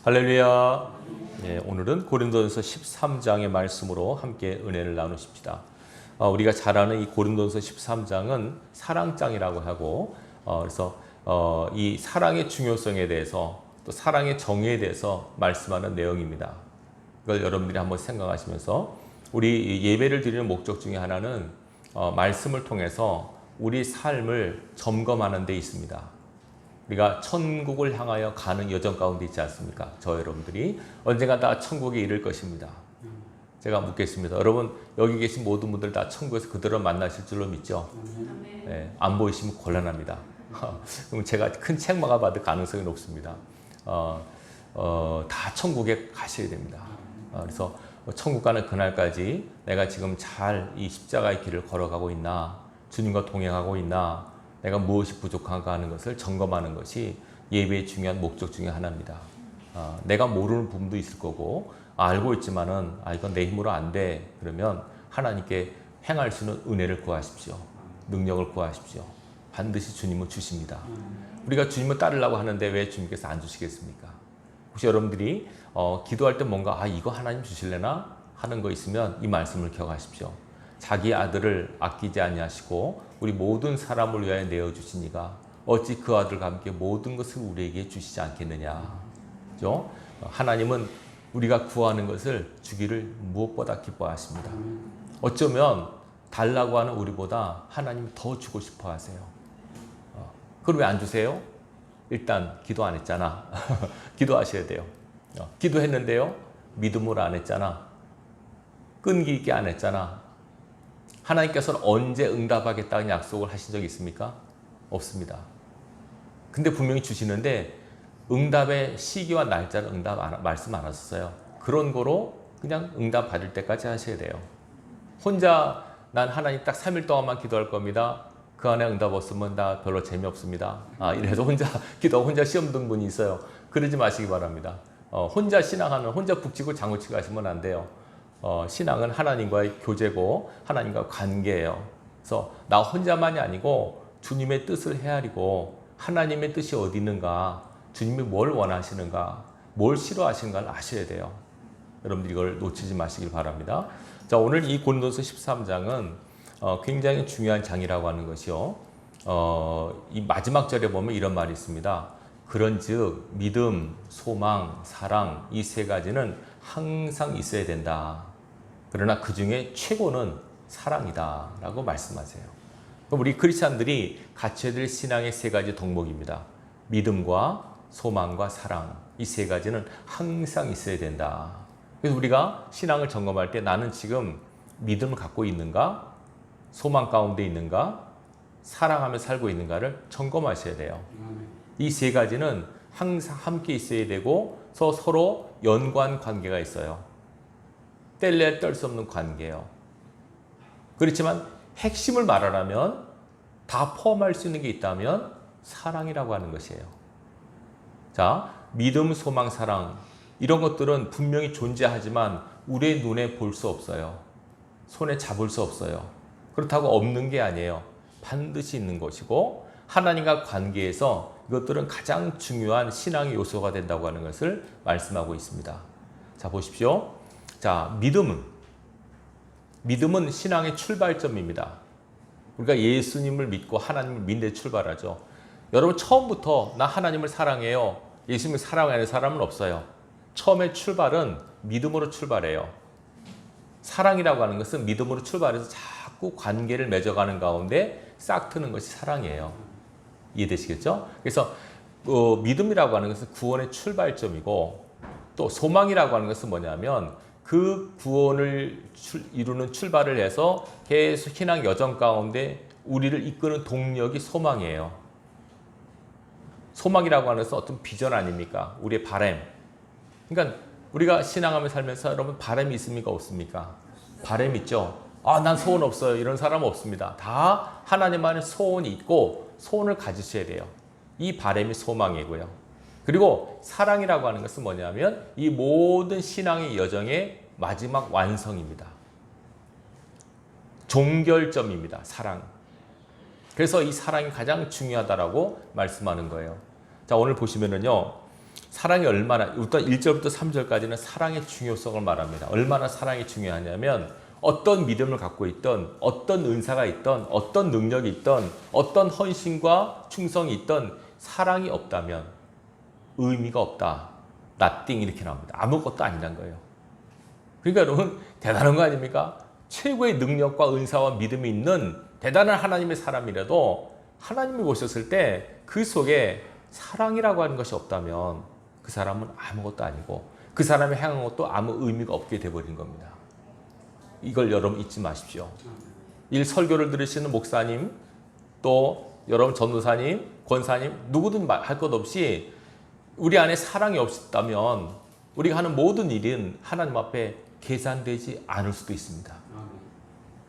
할렐루야. 네, 오늘은 고린도전서 13장의 말씀으로 함께 은혜를 나누십시다. 우리가 잘 아는 이 고린도전서 13장은 사랑장이라고 하고, 그래서 이 사랑의 중요성에 대해서 또 사랑의 정의에 대해서 말씀하는 내용입니다. 이걸 여러분들이 한번 생각하시면서 우리 예배를 드리는 목적 중에 하나는 말씀을 통해서 우리 삶을 점검하는 데 있습니다. 우리가 천국을 향하여 가는 여정 가운데 있지 않습니까? 저 여러분들이 언젠가 다 천국에 이를 것입니다. 제가 묻겠습니다. 여러분 여기 계신 모든 분들 다 천국에서 그대로 만나실 줄로 믿죠? 네, 안 보이시면 곤란합니다. 그럼 제가 큰 책망을 받을 가능성이 높습니다. 다 천국에 가셔야 됩니다. 그래서 천국 가는 그날까지 내가 지금 잘 이 십자가의 길을 걸어가고 있나, 주님과 동행하고 있나, 내가 무엇이 부족한가 하는 것을 점검하는 것이 예배의 중요한 목적 중에 하나입니다. 내가 모르는 부분도 있을 거고, 알고 있지만은 이건 내 힘으로 안 돼. 그러면 하나님께 행할 수 있는 은혜를 구하십시오. 능력을 구하십시오. 반드시 주님은 주십니다. 우리가 주님을 따르려고 하는데 왜 주님께서 안 주시겠습니까? 혹시 여러분들이 기도할 때 뭔가 이거 하나님 주실래나 하는 거 있으면 이 말씀을 기억하십시오. 자기 아들을 아끼지 아니하시고 우리 모든 사람을 위하여 내어주시니가 어찌 그 아들과 함께 모든 것을 우리에게 주시지 않겠느냐. 그죠? 하나님은 우리가 구하는 것을 주기를 무엇보다 기뻐하십니다. 어쩌면 달라고 하는 우리보다 하나님 더 주고 싶어 하세요. 그럼 왜 안 주세요? 일단 기도 안 했잖아. 기도하셔야 돼요. 기도했는데요, 믿음으로 안 했잖아. 끈기 있게 안 했잖아. 하나님께서는 언제 응답하겠다는 약속을 하신 적이 있습니까? 없습니다. 근데 분명히 주시는데 응답의 시기와 날짜를 말씀 안 하셨어요. 그런 거로 그냥 응답 받을 때까지 하셔야 돼요. 혼자 난 하나님 딱 3일 동안만 기도할 겁니다. 그 안에 응답 없으면 나 별로 재미없습니다. 이래서 혼자 기도하고 혼자 시험 든 분이 있어요. 그러지 마시기 바랍니다. 혼자 신앙하는, 혼자 북치고 장구치고 하시면 안 돼요. 신앙은 하나님과의 교제고 하나님과 관계예요. 그래서 나 혼자만이 아니고 주님의 뜻을 헤아리고 하나님의 뜻이 어디 있는가, 주님이 뭘 원하시는가, 뭘 싫어하시는가를 아셔야 돼요. 여러분들 이걸 놓치지 마시길 바랍니다. 자, 오늘 이 고린도서 13장은 굉장히 중요한 장이라고 하는 것이요. 이 마지막 절에 보면 이런 말이 있습니다. 그런즉 믿음, 소망, 사랑 이 세 가지는 항상 있어야 된다. 그러나 그 중에 최고는 사랑이다 라고 말씀하세요. 우리 크리스찬들이 갖춰야 될 신앙의 세 가지 덕목입니다. 믿음과 소망과 사랑 이 세 가지는 항상 있어야 된다. 그래서 우리가 신앙을 점검할 때 나는 지금 믿음을 갖고 있는가, 소망 가운데 있는가, 사랑하며 살고 있는가를 점검하셔야 돼요. 이 세 가지는 항상 함께 있어야 되고 서로 연관 관계가 있어야 뗄래야 뗄 수 없는 관계예요. 그렇지만 핵심을 말하라면 다 포함할 수 있는 게 있다면 사랑이라고 하는 것이에요. 자, 믿음, 소망, 사랑 이런 것들은 분명히 존재하지만 우리의 눈에 볼 수 없어요. 손에 잡을 수 없어요. 그렇다고 없는 게 아니에요. 반드시 있는 것이고 하나님과 관계에서 이것들은 가장 중요한 신앙의 요소가 된다고 하는 것을 말씀하고 있습니다. 자, 보십시오. 자, 믿음은 신앙의 출발점입니다. 우리가 예수님을 믿고 하나님을 믿는 데 출발하죠. 여러분 처음부터 나 하나님을 사랑해요, 예수님을 사랑하는 사람은 없어요. 처음에 출발은 믿음으로 출발해요. 사랑이라고 하는 것은 믿음으로 출발해서 자꾸 관계를 맺어가는 가운데 싹 트는 것이 사랑이에요. 이해되시겠죠? 그래서 믿음이라고 하는 것은 구원의 출발점이고, 또 소망이라고 하는 것은 뭐냐면 그 구원을 이루는 출발을 해서 계속 신앙 여정 가운데 우리를 이끄는 동력이 소망이에요. 소망이라고 하는 것은 어떤 비전 아닙니까? 우리의 바람. 그러니까 우리가 신앙하며 살면서 여러분 바람이 있습니까? 없습니까? 바람이 있죠. 난 소원 없어요. 이런 사람은 없습니다. 다 하나님만의 소원이 있고 소원을 가지셔야 돼요. 이 바람이 소망이고요. 그리고 사랑이라고 하는 것은 뭐냐면 이 모든 신앙의 여정의 마지막 완성입니다. 종결점입니다. 사랑. 그래서 이 사랑이 가장 중요하다라고 말씀하는 거예요. 자, 오늘 보시면은요. 사랑이 얼마나, 일단 1절부터 3절까지는 사랑의 중요성을 말합니다. 얼마나 사랑이 중요하냐면 어떤 믿음을 갖고 있던, 어떤 은사가 있던, 어떤 능력이 있던, 어떤 헌신과 충성이 있던 사랑이 없다면 의미가 없다. nothing 이렇게 나옵니다. 아무것도 아니란 거예요. 그러니까 여러분 대단한 거 아닙니까? 최고의 능력과 은사와 믿음이 있는 대단한 하나님의 사람이라도 하나님이 보셨을 때 그 속에 사랑이라고 하는 것이 없다면 그 사람은 아무것도 아니고 그 사람이 행한 것도 아무 의미가 없게 돼버린 겁니다. 이걸 여러분 잊지 마십시오. 이 설교를 들으시는 목사님, 또 여러분 전도사님, 권사님 누구든 할 것 없이 우리 안에 사랑이 없다면 우리가 하는 모든 일은 하나님 앞에 계산되지 않을 수도 있습니다.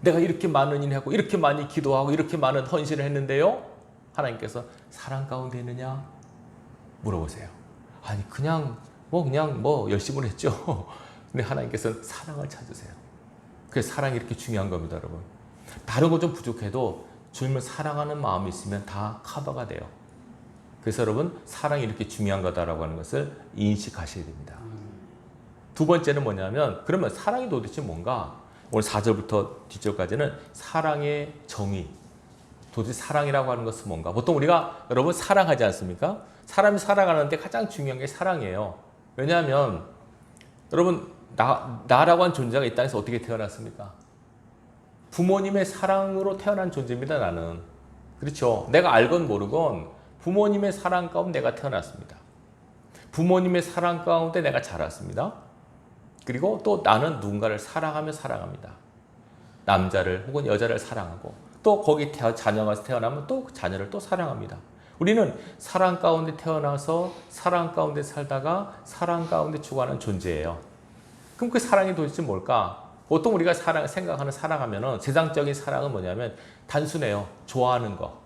내가 이렇게 많은 일을 하고 이렇게 많이 기도하고 이렇게 많은 헌신을 했는데요, 하나님께서 사랑 가운데 있느냐 물어보세요. 아니 그냥 열심히 했죠. 근데 하나님께서는 사랑을 찾으세요. 그래서 사랑이 이렇게 중요한 겁니다, 여러분. 다른 거 좀 부족해도 주님을 사랑하는 마음이 있으면 다 커버가 돼요. 그래서 여러분 사랑이 이렇게 중요한 거다라고 하는 것을 인식하셔야 됩니다. 두 번째는 뭐냐면 그러면 사랑이 도대체 뭔가? 오늘 4절부터 뒷절까지는 사랑의 정의. 도대체 사랑이라고 하는 것은 뭔가? 보통 우리가 여러분 사랑하지 않습니까? 사람이 살아가는데 가장 중요한 게 사랑이에요. 왜냐하면 여러분 나라고 한 존재가 이 땅에서 어떻게 태어났습니까? 부모님의 사랑으로 태어난 존재입니다. 나는. 그렇죠. 내가 알건 모르건 부모님의 사랑 가운데 내가 태어났습니다. 부모님의 사랑 가운데 내가 자랐습니다. 그리고 또 나는 누군가를 사랑하며 살아갑니다. 남자를 혹은 여자를 사랑하고 또 거기 자녀가 태어나면 또 그 자녀를 또 사랑합니다. 우리는 사랑 가운데 태어나서 사랑 가운데 살다가 사랑 가운데 죽어가는 존재예요. 그럼 그 사랑이 도대체 뭘까? 보통 우리가 생각하는 사랑하면은 세상적인 사랑은 뭐냐면 단순해요. 좋아하는 거,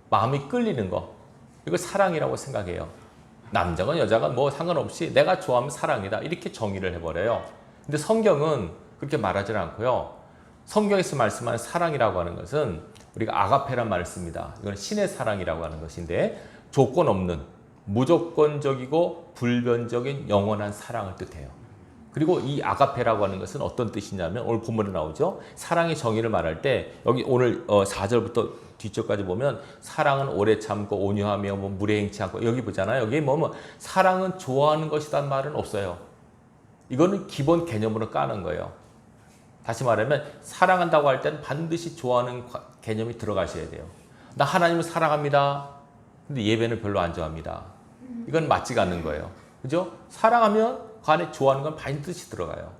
마음이 끌리는 거, 이걸 사랑이라고 생각해요. 남자건 여자건 뭐 상관없이 내가 좋아하면 사랑이다 이렇게 정의를 해버려요. 근데 성경은 그렇게 말하지 않고요. 성경에서 말씀하는 사랑이라고 하는 것은 우리가 아가페란 말을 씁니다. 이건 신의 사랑이라고 하는 것인데 조건 없는 무조건적이고 불변적인 영원한 사랑을 뜻해요. 그리고 이 아가페라고 하는 것은 어떤 뜻이냐면 오늘 본문에 나오죠. 사랑의 정의를 말할 때 여기 오늘 4절부터 뒤쪽까지 보면 사랑은 오래 참고 온유하며 무례 행치 않고 여기 보잖아요. 여기 사랑은 좋아하는 것이란 말은 없어요. 이거는 기본 개념으로 까는 거예요. 다시 말하면 사랑한다고 할 때는 반드시 좋아하는 개념이 들어가셔야 돼요. 나 하나님을 사랑합니다. 근데 예배는 별로 안 좋아합니다. 이건 맞지가 않는 거예요. 그죠? 사랑하면 그 안에 좋아하는 건 반드시 들어가요.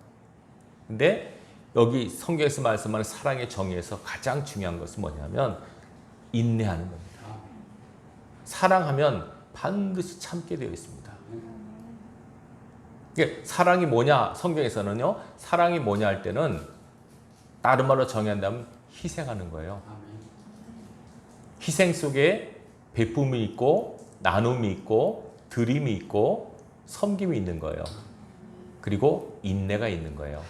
근데 여기 성경에서 말씀하는 사랑의 정의에서 가장 중요한 것은 뭐냐면 인내하는 겁니다. 사랑하면 반드시 참게 되어 있습니다. 사랑이 뭐냐? 성경에서는요. 사랑이 뭐냐 할 때는 다른 말로 정의한다면 희생하는 거예요. 희생 속에 베품이 있고 나눔이 있고 드림이 있고 섬김이 있는 거예요. 그리고 인내가 있는 거예요.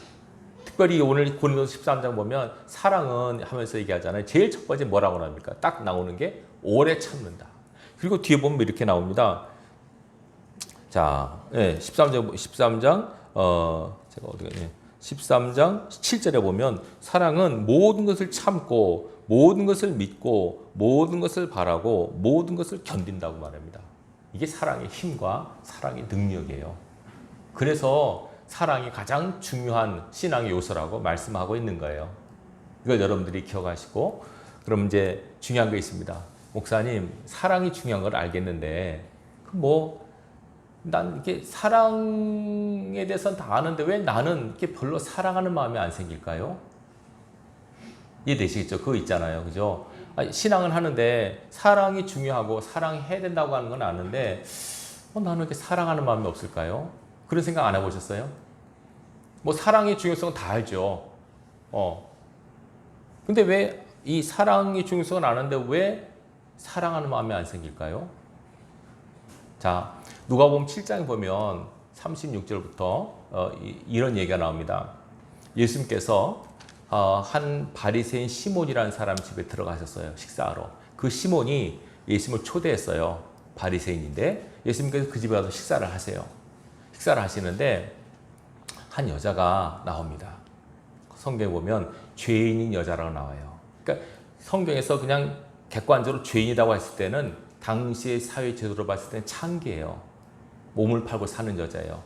특별히 오늘 고린도서 13장 보면 사랑은 하면서 얘기하잖아요. 제일 첫 번째 뭐라고 합니까? 딱 나오는 게 오래 참는다. 그리고 뒤에 보면 이렇게 나옵니다. 자, 13장 제가 어디가 13장 7절에 보면 사랑은 모든 것을 참고 모든 것을 믿고 모든 것을 바라고 모든 것을 견딘다고 말합니다. 이게 사랑의 힘과 사랑의 능력이에요. 그래서 사랑이 가장 중요한 신앙의 요소라고 말씀하고 있는 거예요. 이걸 여러분들이 기억하시고 그럼 이제 중요한 게 있습니다. 목사님, 사랑이 중요한 걸 알겠는데 난 이렇게 사랑에 대해서는 다 아는데 왜 나는 이렇게 별로 사랑하는 마음이 안 생길까요? 이해되시겠죠? 그거 있잖아요. 그죠? 신앙은 하는데 사랑이 중요하고 사랑해야 된다고 하는 건 아는데 나는 이렇게 사랑하는 마음이 없을까요? 그런 생각 안 해보셨어요? 사랑의 중요성은 다 알죠. 근데 왜 이 사랑의 중요성은 아는데 왜 사랑하는 마음이 안 생길까요? 자, 누가복음 7장에 보면 36절부터 이런 얘기가 나옵니다. 예수님께서 한 바리새인 시몬이라는 사람 집에 들어가셨어요. 식사하러. 그 시몬이 예수님을 초대했어요. 바리새인인데 예수님께서 그 집에 가서 식사를 하세요. 식사를 하시는데 한 여자가 나옵니다. 성경에 보면 죄인인 여자라고 나와요. 그러니까 성경에서 그냥 객관적으로 죄인이라고 했을 때는 당시의 사회 제도로 봤을 때는 창기예요. 몸을 팔고 사는 여자예요.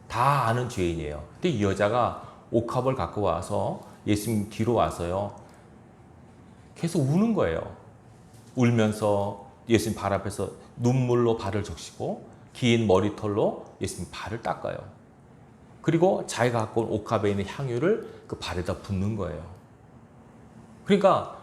다 아는 죄인이에요. 근데 이 여자가 옥합을 갖고 와서 예수님 뒤로 와서요. 계속 우는 거예요. 울면서 예수님 발 앞에서 눈물로 발을 적시고 긴 머리털로 예수님 발을 닦아요. 그리고 자기가 갖고 온 옥합에 있는 향유를 그 발에다 붓는 거예요. 그러니까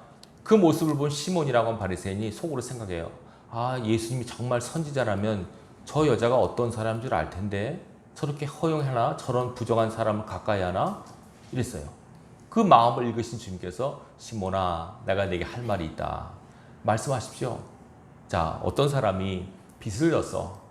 그 모습을 본 시몬이라고 하는 바리새인이 속으로 생각해요. 아, 예수님이 정말 선지자라면 저 여자가 어떤 사람인 줄 알 텐데 저렇게 허용하나? 저런 부정한 사람을 가까이 하나? 이랬어요. 그 마음을 읽으신 주님께서 시몬아, 내가 네게 할 말이 있다. 말씀하십시오. 자, 어떤 사람이 빚을 졌어.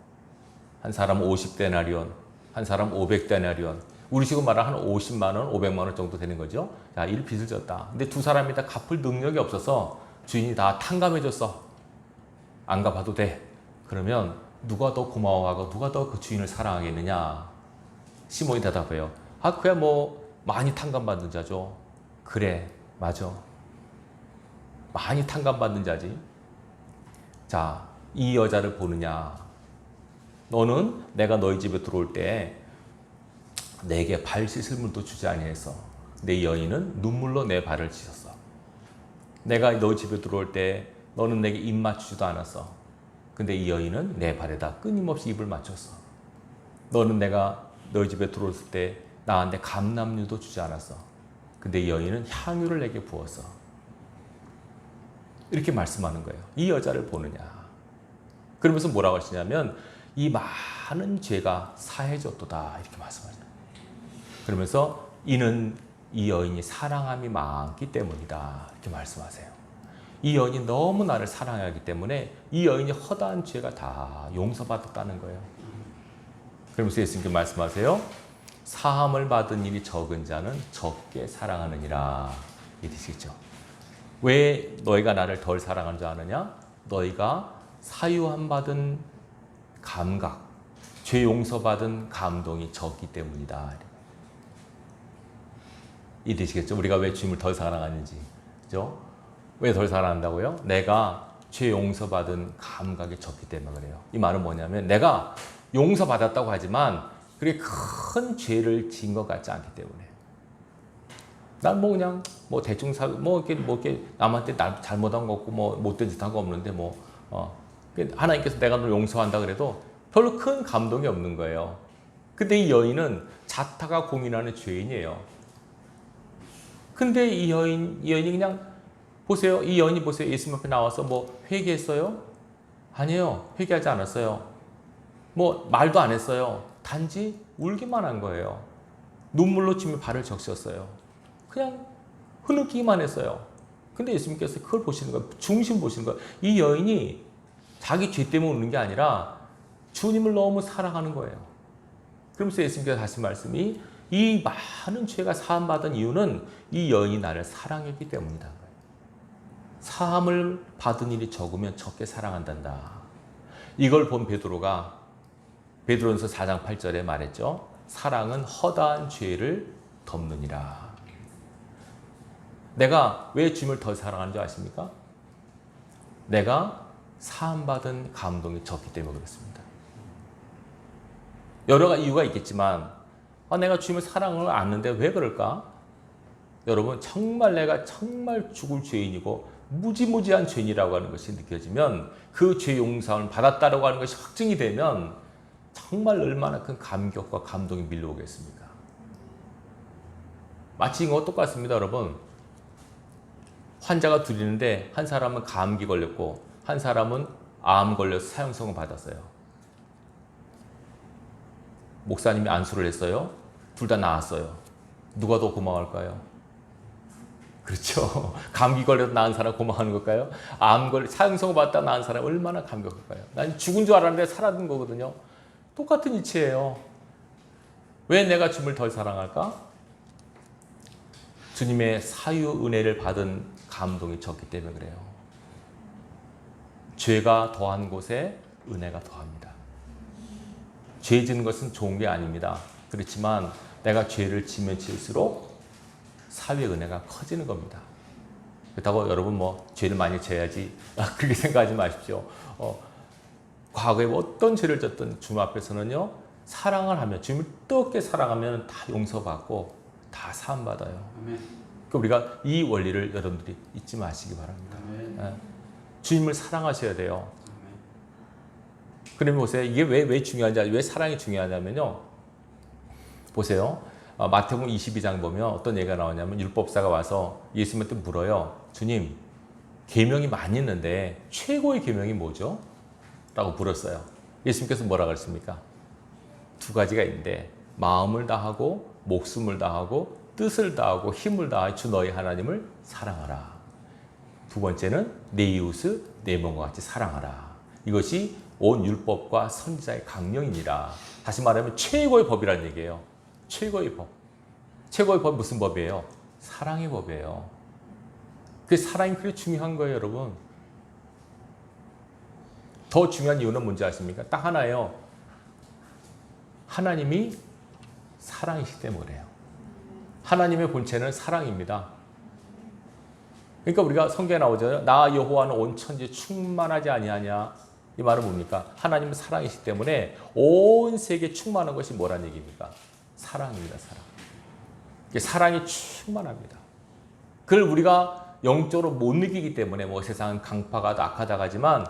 한 사람은 50데나리온, 한 사람은 500데나리온. 우리 식으로 말하면 한 50만 원, 500만 원 정도 되는 거죠. 자, 이 빚을 졌다. 근데 두 사람이 다 갚을 능력이 없어서 주인이 다 탕감해줬어. 안 갚아도 돼. 그러면 누가 더 고마워하고 누가 더 그 주인을 사랑하겠느냐? 시몬이 대답해요. 아, 그야 뭐 많이 탕감받는 자죠. 그래, 맞아. 많이 탕감받는 자지. 자, 이 여자를 보느냐? 너는 내가 너희 집에 들어올 때 내게 발 씻을 물도 주지 아니했어. 내 여인은 눈물로 내 발을 씻었어. 내가 너희 집에 들어올 때 너는 내게 입 맞추지도 않았어. 근데 이 여인은 내 발에다 끊임없이 입을 맞췄어. 너는 내가 너희 집에 들어왔을 때 나한테 감람유도 주지 않았어. 근데 이 여인은 향유를 내게 부었어. 이렇게 말씀하는 거예요. 이 여자를 보느냐. 그러면서 뭐라고 하시냐면 이 많은 죄가 사해졌도다 이렇게 말씀하죠. 그러면서 이는 이 여인이 사랑함이 많기 때문이다 이렇게 말씀하세요. 이 여인이 너무 나를 사랑하기 때문에 이 여인이 허다한 죄가 다 용서받았다는 거예요. 그러면서 예수님께 말씀하세요. 사함을 받은 일이 적은 자는 적게 사랑하느니라 이러시죠. 왜 너희가 나를 덜 사랑하는 줄 아느냐? 너희가 사유함 받은 감각, 죄 용서받은 감동이 적기 때문이다. 이해되시겠죠? 우리가 왜 주님을 덜 사랑하는지. 그죠? 왜 덜 사랑한다고요? 내가 죄 용서받은 감각이 적기 때문에 그래요. 이 말은 뭐냐면 내가 용서받았다고 하지만 그게 큰 죄를 지은 것 같지 않기 때문에. 난 뭐 그냥 뭐 대충 이렇게 남한테 잘못한 거 없고 뭐 못된 짓 한 거 없는데 하나님께서 내가 널 용서한다 그래도 별로 큰 감동이 없는 거예요. 근데 이 여인은 자타가 공인하는 죄인이에요. 근데 이 여인이 그냥 보세요. 이 여인이 보세요. 예수님 앞에 나와서 뭐 회개했어요? 아니에요. 회개하지 않았어요. 뭐 말도 안 했어요. 단지 울기만 한 거예요. 눈물로 주님의 발을 적셨어요. 그냥 흐느끼기만 했어요. 근데 예수님께서 그걸 보시는 거예요. 중심 보시는 거예요. 이 여인이 자기 죄 때문에 우는 게 아니라 주님을 너무 사랑하는 거예요. 그러면서 예수님께서 하신 말씀이 이 많은 죄가 사함받은 이유는 이 여인이 나를 사랑했기 때문이다. 사함을 받은 일이 적으면 적게 사랑한단다. 이걸 본 베드로전서 4장 8절에 말했죠. 사랑은 허다한 죄를 덮느니라. 내가 왜 주님을 더 사랑하는 줄 아십니까? 내가 사함받은 감동이 적기 때문에 그렇습니다. 여러 가지 이유가 있겠지만 내가 주님을 사랑을 않는데 왜 그럴까? 여러분 정말 내가 정말 죽을 죄인이고 무지무지한 죄인이라고 하는 것이 느껴지면 그 죄 용서를 받았다라고 하는 것이 확증이 되면 정말 얼마나 큰 감격과 감동이 밀려오겠습니까? 마치 이거 똑같습니다, 여러분. 환자가 둘이 있는데 한 사람은 감기 걸렸고 한 사람은 암 걸려서 사형선고 받았어요. 목사님이 안수를 했어요. 둘 다 나았어요. 누가 더 고마울까요? 그렇죠. 감기 걸려서 나은 사람 고마워하는 걸까요? 사형선고 받다 나은 사람 얼마나 감격할까요? 난 죽은 줄 알았는데 살아든 거거든요. 똑같은 이치예요. 왜 내가 주님을 덜 사랑할까? 주님의 사유 은혜를 받은 감동이 적기 때문에 그래요. 죄가 더한 곳에 은혜가 더합니다. 죄 지는 것은 좋은 게 아닙니다. 그렇지만 내가 죄를 지면 지을수록 사회의 은혜가 커지는 겁니다. 그렇다고 여러분 뭐 죄를 많이 져야지 그렇게 생각하지 마십시오. 과거에 어떤 죄를 졌던 주님 앞에서는요, 사랑을 하면, 주님을 뜨겁게 사랑하면 다 용서받고 다 사함받아요. 그러니까 우리가 이 원리를 여러분들이 잊지 마시기 바랍니다. 주님을 사랑하셔야 돼요. 그러면 보세요. 이게 왜 중요한지, 왜 사랑이 중요하냐면요. 보세요. 마태복음 22장 보면 어떤 얘기가 나오냐면 율법사가 와서 예수님한테 물어요. 주님, 계명이 많이 있는데 최고의 계명이 뭐죠? 라고 물었어요. 예수님께서 뭐라고 했습니까? 두 가지가 있는데 마음을 다하고 목숨을 다하고 뜻을 다하고 힘을 다하여 주 너희 하나님을 사랑하라. 두 번째는 내 이웃을 내 몸과 같이 사랑하라. 이것이 온 율법과 선지자의 강령이니라. 다시 말하면 최고의 법이라는 얘기예요. 최고의 법. 최고의 법 무슨 법이에요? 사랑의 법이에요. 그 사랑이 그렇게 중요한 거예요, 여러분. 더 중요한 이유는 뭔지 아십니까? 딱 하나예요. 하나님이 사랑이시기 때문에 그래요. 하나님의 본체는 사랑입니다. 그러니까 우리가 성경에 나오잖아요. 나 여호와는 온 천지에 충만하지 아니하냐. 이 말은 뭡니까? 하나님은 사랑이시기 때문에 온 세계에 충만한 것이 뭐란 얘기입니까? 사랑입니다. 사랑. 사랑이 충만합니다. 그걸 우리가 영적으로 못 느끼기 때문에 뭐 세상은 강파가 악하다고 하지만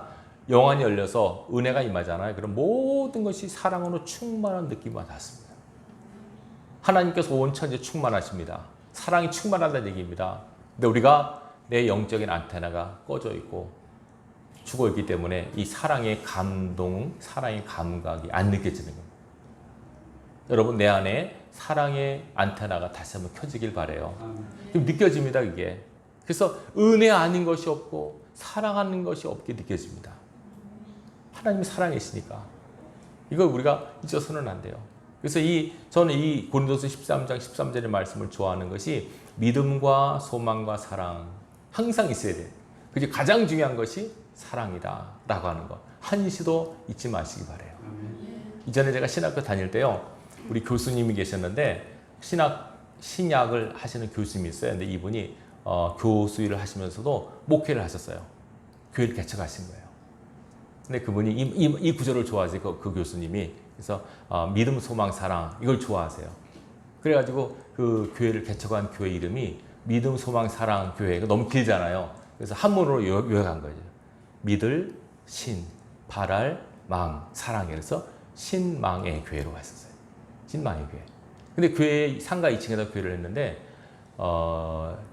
영안이 열려서 은혜가 임하잖아요. 그럼 모든 것이 사랑으로 충만한 느낌을 받았습니다. 하나님께서 온 천지에 충만하십니다. 사랑이 충만하다는 얘기입니다. 근데 우리가 내 영적인 안테나가 꺼져 있고 죽어 있기 때문에 이 사랑의 감동, 사랑의 감각이 안 느껴지는 겁니다. 여러분, 내 안에 사랑의 안테나가 다시 한번 켜지길 바라요. 느껴집니다, 이게. 그래서 은혜 아닌 것이 없고 사랑하는 것이 없게 느껴집니다. 하나님이 사랑이시니까. 이걸 우리가 잊어서는 안 돼요. 그래서 저는 이 고린도서 13장 13절의 말씀을 좋아하는 것이 믿음과 소망과 사랑 항상 있어야 돼요. 그게 가장 중요한 것이 사랑이다 라고 하는 것. 한시도 잊지 마시기 바라요. 이전에 제가 신학교 다닐 때요, 우리 교수님이 계셨는데 신약을 하시는 교수님이 있어요. 근데 이분이 교수 일을 하시면서도 목회를 하셨어요. 교회를 개척하신 거예요. 근데 그분이 이 구절을 좋아하세요. 그 교수님이. 그래서 믿음, 소망, 사랑 이걸 좋아하세요. 그래가지고 그 교회를 개척한 교회 이름이 믿음, 소망, 사랑 교회. 너무 길잖아요. 그래서 한문으로 요약한 거죠. 믿을, 신, 바랄, 망, 사랑. 그래서 신망의 교회로 갔었어요. 신망의 교회. 근데 교회 상가 2층에다 교회를 했는데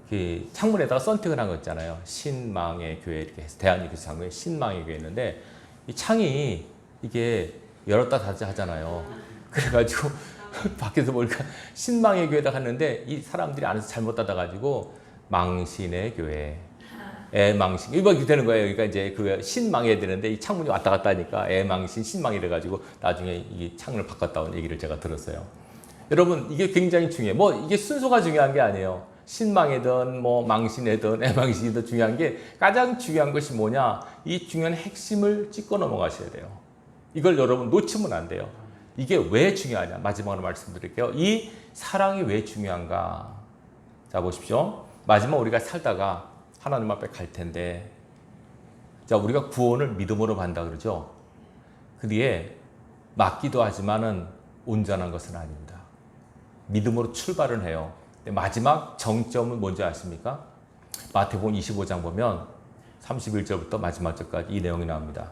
그 창문에다가 썬팅을 한 거 있잖아요. 신망의 교회 이렇게 해서 대한민국 창문에 신망의 교회였는데 이 창이 이게 열었다 닫자 하잖아요. 그래가지고 밖에서 보니까 신망의 교회다 갔는데 이 사람들이 안에서 잘못 닫아가지고 망신의 교회, 애망신 이렇게 되는 거예요. 그러니까 이제 그 신망해야 되는데 이 창문이 왔다 갔다 하니까 애망신, 신망이 돼가지고 나중에 이 창문을 바꿨다는 얘기를 제가 들었어요. 여러분, 이게 굉장히 중요해요. 뭐 이게 순서가 중요한 게 아니에요. 신망이든 뭐 망신이든 애망신이든 중요한 게 가장 중요한 것이 뭐냐? 이 중요한 핵심을 짚고 넘어가셔야 돼요. 이걸 여러분 놓치면 안 돼요. 이게 왜 중요하냐? 마지막으로 말씀드릴게요. 이 사랑이 왜 중요한가? 자, 보십시오. 마지막 우리가 살다가 하나님 앞에 갈 텐데, 자, 우리가 구원을 믿음으로 받는다 그러죠. 그 뒤에 맞기도 하지만은 온전한 것은 아닙니다. 믿음으로 출발을 해요. 마지막 정점은 뭔지 아십니까? 마태복음 25장 보면 31절부터 마지막 절까지 이 내용이 나옵니다.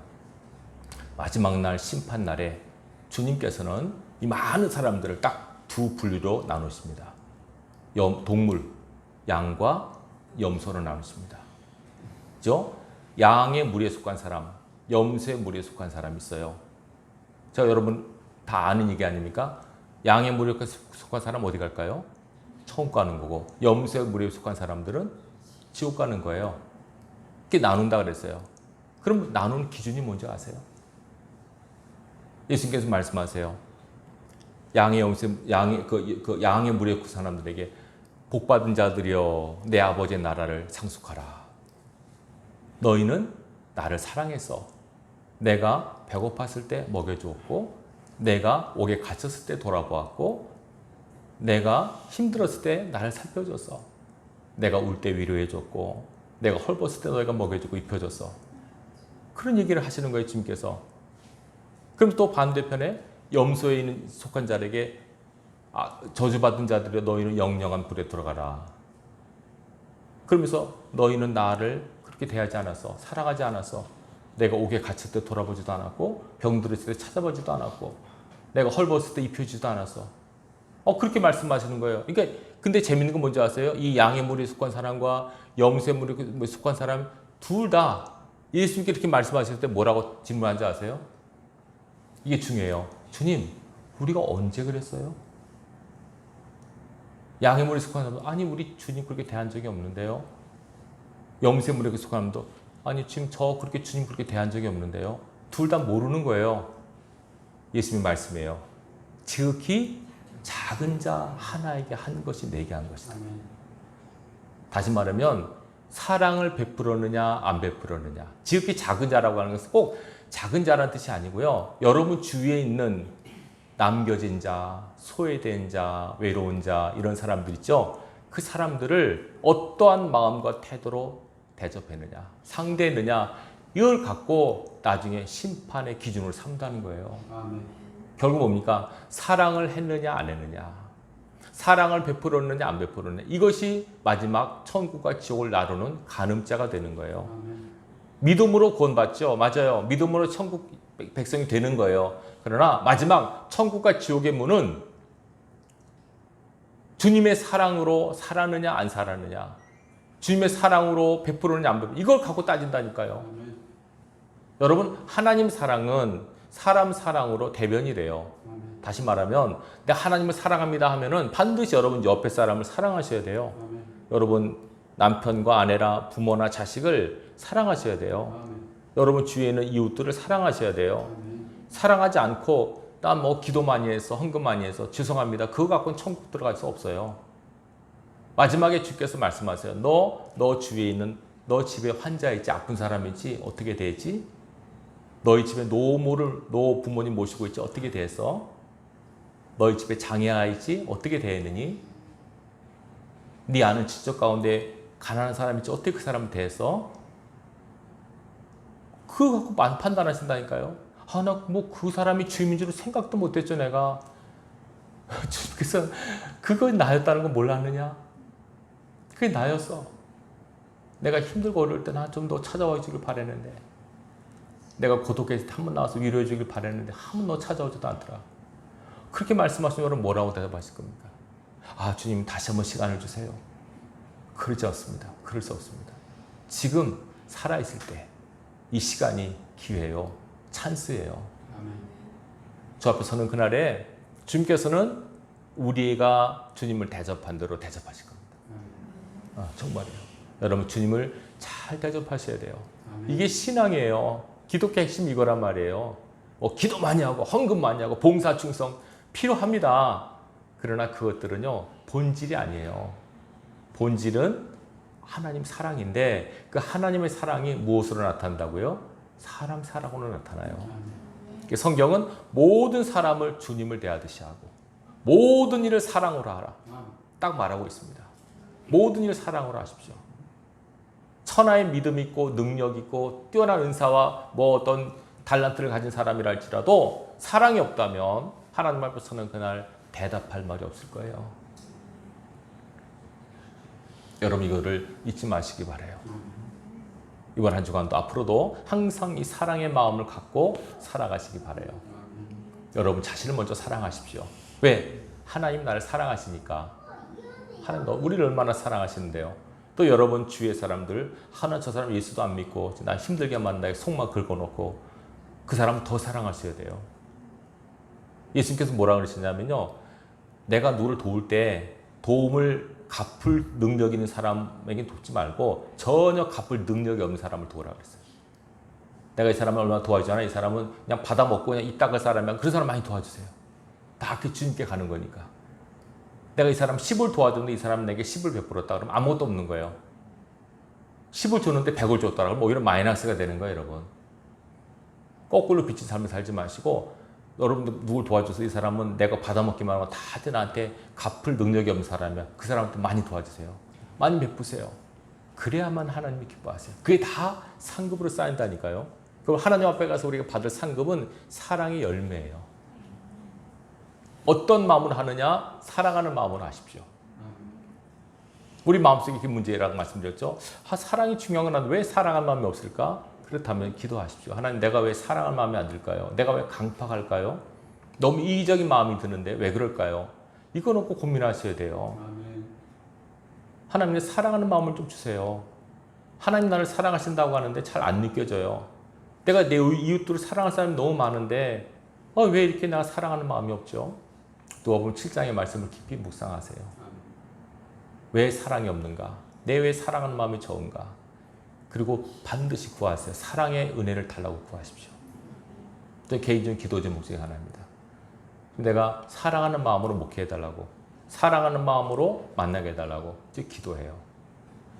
마지막 날 심판 날에 주님께서는 이 많은 사람들을 딱 두 분류로 나누십니다. 동물, 양과 염소로 나누십니다. 그죠? 양의 무리에 속한 사람, 염소의 무리에 속한 사람이 있어요. 자, 여러분 다 아는 얘기 아닙니까? 양의 무리에 속한 사람 어디 갈까요? 천국 가는 거고, 염소의 무리에 속한 사람들은 지옥 가는 거예요. 이렇게 나눈다 그랬어요. 그럼 나누는 기준이 뭔지 아세요? 예수님께서 말씀하세요. 양의 무리에 속한 사람들에게 복받은 자들이여 내 아버지의 나라를 상속하라. 너희는 나를 사랑해서 내가 배고팠을 때 먹여주었고, 내가 옥에 갇혔을 때 돌아보았고, 내가 힘들었을 때 나를 살펴줬어. 내가 울 때 위로해줬고, 내가 헐벗을 때 너희가 먹여주고 입혀줬어. 그런 얘기를 하시는 거예요, 주님께서. 그럼 또 반대편에 염소에 있는 속한 자에게 저주받은 자들이 너희는 영영한 불에 들어가라. 그러면서 너희는 나를 그렇게 대하지 않았어. 사랑하지 않았어. 내가 옥에 갇힐 때 돌아보지도 않았고, 병들었을 때 찾아보지도 않았고, 내가 헐벗을 때 입혀주지도 않았어. 그렇게 말씀하시는 거예요. 그러니까 근데 재밌는 건 뭔지 아세요? 이 양의 물에 속한 사람과 염소의 물에 속한 사람 둘 다 예수님께 이렇게 말씀하실 때 뭐라고 질문한지 아세요? 이게 중요해요. 주님, 우리가 언제 그랬어요? 양의 물에 속한 사람도 아니 우리 주님 그렇게 대한 적이 없는데요. 염소의 물에 속한 사람도 아니 지금 저 그렇게 주님 그렇게 대한 적이 없는데요. 둘 다 모르는 거예요. 예수님 말씀이에요. 지극히 작은 자 하나에게 한 것이 내게 한 것이다. 다시 말하면 사랑을 베풀었느냐 안 베풀었느냐. 지극히 작은 자라고 하는 것은 꼭 작은 자라는 뜻이 아니고요. 여러분 주위에 있는 남겨진 자, 소외된 자, 외로운 자 이런 사람들 있죠. 그 사람들을 어떠한 마음과 태도로 대접했느냐, 상대했느냐 이걸 갖고 나중에 심판의 기준으로 삼다는 거예요. 결국 뭡니까? 사랑을 했느냐 안 했느냐, 사랑을 베풀었느냐 안 베풀었느냐, 이것이 마지막 천국과 지옥을 나누는 가늠자가 되는 거예요. 믿음으로 구원받죠. 맞아요. 믿음으로 천국 백성이 되는 거예요. 그러나 마지막 천국과 지옥의 문은 주님의 사랑으로 살았느냐 안 살았느냐, 주님의 사랑으로 베풀었느냐 안 베풀었느냐, 이걸 갖고 따진다니까요. 여러분, 하나님 사랑은 사람 사랑으로 대변이래요. 다시 말하면 내가 하나님을 사랑합니다 하면은 반드시 여러분 옆에 사람을 사랑하셔야 돼요. 여러분 남편과 아내나 부모나 자식을 사랑하셔야 돼요. 여러분 주위에 있는 이웃들을 사랑하셔야 돼요. 사랑하지 않고 나 뭐 기도 많이 해서 헌금 많이 해서 죄송합니다, 그거 갖고는 천국 들어갈 수 없어요. 마지막에 주께서 말씀하세요. 너 주위에 있는, 너 집에 환자 있지, 아픈 사람 있지, 어떻게 되지? 너희 집에 노 부모님 모시고 있지, 어떻게 됐어? 너희 집에 장애아 있지, 어떻게 대했느니? 네 아는 친척 가운데 가난한 사람 있지, 어떻게 그 사람 대했어? 그거 갖고 판단하신다니까요. 나 뭐 그 사람이 주님인 줄 생각도 못했죠, 내가. 그래서 그거 나였다는 거 몰랐느냐? 그게 나였어. 내가 힘들고 어려울 때 나 좀 더 찾아와 주길 바랬는데, 내가 고독해서 한 번 나와서 위로해 주길 바랬는데 한 번 너 찾아오지도 않더라. 그렇게 말씀하시면 여러분 뭐라고 대답하실 겁니까? 주님 다시 한번 시간을 주세요. 그러지 않습니다. 그럴 수 없습니다. 지금 살아있을 때 이 시간이 기회예요. 찬스예요. 저 앞에 서는 그날에 주님께서는 우리가 주님을 대접한 대로 대접하실 겁니다. 정말이에요. 여러분 주님을 잘 대접하셔야 돼요. 이게 신앙이에요. 기독교 핵심 이거란 말이에요. 기도 많이 하고 헌금 많이 하고 봉사 충성 필요합니다. 그러나 그것들은요 본질이 아니에요. 본질은 하나님 사랑인데, 그 하나님의 사랑이 무엇으로 나타난다고요? 사람 사랑으로 나타나요. 성경은 모든 사람을 주님을 대하듯이 하고 모든 일을 사랑으로 하라 딱 말하고 있습니다. 모든 일을 사랑으로 하십시오. 천하의 믿음 있고 능력 있고 뛰어난 은사와 어떤 달란트를 가진 사람이라 할지라도 사랑이 없다면 하나님 앞에 서는 그날 대답할 말이 없을 거예요. 여러분 이거를 잊지 마시기 바라요. 이번 한 주간도 앞으로도 항상 이 사랑의 마음을 갖고 살아가시기 바라요. 여러분 자신을 먼저 사랑하십시오. 왜? 하나님 나를 사랑하시니까. 하나님 우리를 얼마나 사랑하시는데요. 또 여러분 주위의 사람들, 저 사람 예수도 안 믿고 난 힘들게 만나게 속만 긁어놓고 그 사람은 더 사랑하셔야 돼요. 예수님께서 뭐라 그러시냐면요, 내가 누구를 도울 때 도움을 갚을 능력 있는 사람에게 돕지 말고 전혀 갚을 능력이 없는 사람을 도우라 그랬어요. 내가 이 사람을 얼마나 도와주잖아. 이 사람은 그냥 받아먹고 그냥 입 닦을 사람이면 그런 사람 많이 도와주세요. 다 그 주님께 가는 거니까. 내가 이 사람 10을 도와줬는데 이 사람은 내게 10을 베풀었다 그러면 아무것도 없는 거예요. 10을 줬는데 100을 줬다 그러면 오히려 마이너스가 되는 거예요, 여러분. 거꾸로 비친 삶을 살지 마시고 여러분들 누굴 도와줘서 이 사람은 내가 받아먹기만 하고 다들 나한테 갚을 능력이 없는 사람이야. 그 사람한테 많이 도와주세요. 많이 베푸세요. 그래야만 하나님이 기뻐하세요. 그게 다 상급으로 쌓인다니까요. 그럼 하나님 앞에 가서 우리가 받을 상급은 사랑의 열매예요. 어떤 마음으로 하느냐? 사랑하는 마음으로 하십시오. 우리 마음속에 그 문제라고 말씀드렸죠. 사랑이 중요한 건 왜 사랑할 마음이 없을까? 그렇다면 기도하십시오. 하나님, 내가 왜 사랑할 마음이 안 들까요? 내가 왜 강팍할까요? 너무 이기적인 마음이 드는데 왜 그럴까요? 이거 놓고 고민하셔야 돼요. 하나님의 사랑하는 마음을 좀 주세요. 하나님 나를 사랑하신다고 하는데 잘 안 느껴져요. 내가 내 이웃들을 사랑할 사람이 너무 많은데 왜 이렇게 내가 사랑하는 마음이 없죠? 누가복음 7장의 말씀을 깊이 묵상하세요. 왜 사랑이 없는가? 내 왜 사랑하는 마음이 적은가? 그리고 반드시 구하세요. 사랑의 은혜를 달라고 구하십시오. 또 개인적인 기도적 목적이 하나입니다. 내가 사랑하는 마음으로 목회해달라고, 사랑하는 마음으로 만나게 해달라고 이제 기도해요.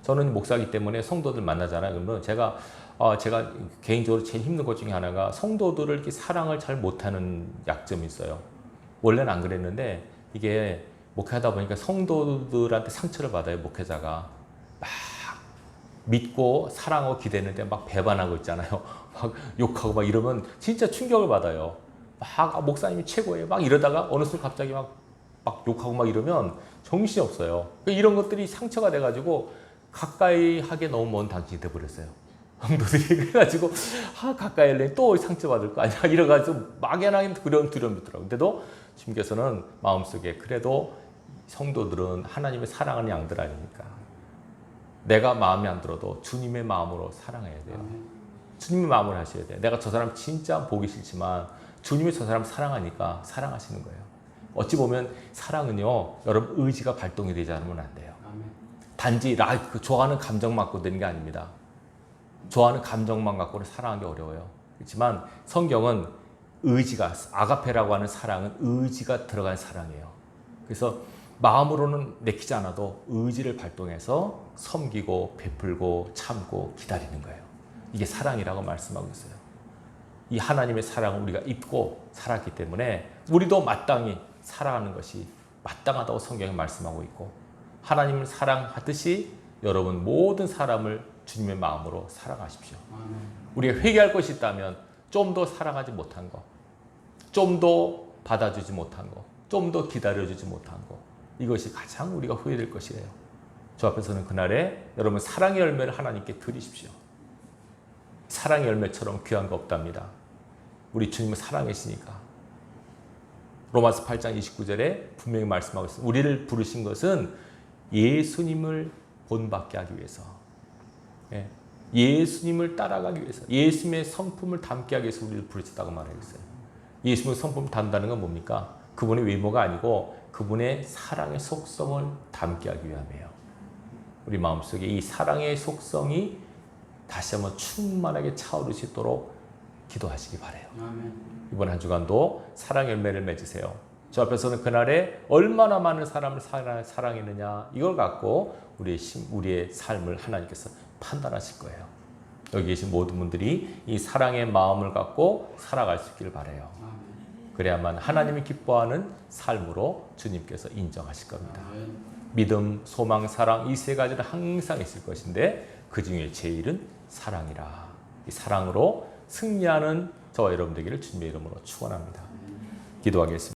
저는 목사이기 때문에 성도들 만나잖아요. 그러면 제가 개인적으로 제일 힘든 것 중에 하나가 성도들을 이렇게 사랑을 잘 못하는 약점이 있어요. 원래는 안 그랬는데 이게 목회하다 보니까 성도들한테 상처를 받아요. 목회자가 막 믿고 사랑하고 기대는데 막 배반하고 있잖아요. 막 욕하고 막 이러면 진짜 충격을 받아요. 막 목사님이 최고예요. 막 이러다가 어느 순간 갑자기 막 욕하고 막 이러면 정신이 없어요. 이런 것들이 상처가 돼가지고 가까이 하게 너무 먼 당신이 돼버렸어요. 성도들이 그래가지고 가까이 하려니 또 상처받을 거 아니야. 이래가지고 막연하게 두려움이 들더라고요. 근데도 주님께서는 마음속에 그래도 성도들은 하나님의 사랑하는 양들 아닙니까? 내가 마음에 안 들어도 주님의 마음으로 사랑해야 돼요. 주님의 마음으로 하셔야 돼요. 내가 저 사람 진짜 보기 싫지만 주님이 저 사람 사랑하니까 사랑하시는 거예요. 어찌 보면 사랑은요, 여러분 의지가 발동이 되지 않으면 안 돼요. 단지 좋아하는 감정만 갖고 되는 게 아닙니다. 좋아하는 감정만 갖고는 사랑하기 어려워요. 그렇지만 성경은 의지가, 아가페라고 하는 사랑은 의지가 들어간 사랑이에요. 그래서 마음으로는 내키지 않아도 의지를 발동해서 섬기고 베풀고 참고 기다리는 거예요. 이게 사랑이라고 말씀하고 있어요. 이 하나님의 사랑을 우리가 입고 살았기 때문에 우리도 마땅히 살아가는 것이 마땅하다고 성경이 말씀하고 있고, 하나님을 사랑하듯이 여러분 모든 사람을 주님의 마음으로 사랑하십시오. 우리가 회개할 것이 있다면 좀 더 사랑하지 못한 거, 좀 더 받아주지 못한 거, 좀 더 기다려주지 못한 거, 이것이 가장 우리가 후회될 것이에요. 저 앞에서는 그날에 여러분 사랑의 열매를 하나님께 드리십시오. 사랑의 열매처럼 귀한 거 없답니다. 우리 주님은 사랑이시니까. 로마서 8장 29절에 분명히 말씀하고 있습니다. 우리를 부르신 것은 예수님을 본받게 하기 위해서, 예수님을 따라가기 위해서, 예수님의 성품을 담게 하기 위해서 우리를 부르셨다고 말하고 있어요. 예수님의 성품을 담다는 건 뭡니까? 그분의 외모가 아니고 그분의 사랑의 속성을 담게 하기 위함이에요. 우리 마음속에 이 사랑의 속성이 다시 한번 충만하게 차오를 수 있도록 기도하시기 바라요. 이번 한 주간도 사랑의 열매를 맺으세요. 저 앞에서는 그날에 얼마나 많은 사람을 사랑했느냐, 이걸 갖고 우리의 삶을 하나님께서 판단하실 거예요. 여기 계신 모든 분들이 이 사랑의 마음을 갖고 살아갈 수 있기를 바라요. 그래야만 하나님이 기뻐하는 삶으로 주님께서 인정하실 겁니다. 믿음, 소망, 사랑, 이 세 가지는 항상 있을 것인데 그 중에 제일은 사랑이라. 이 사랑으로 승리하는 저와 여러분 되기를 주님의 이름으로 축원합니다. 기도하겠습니다.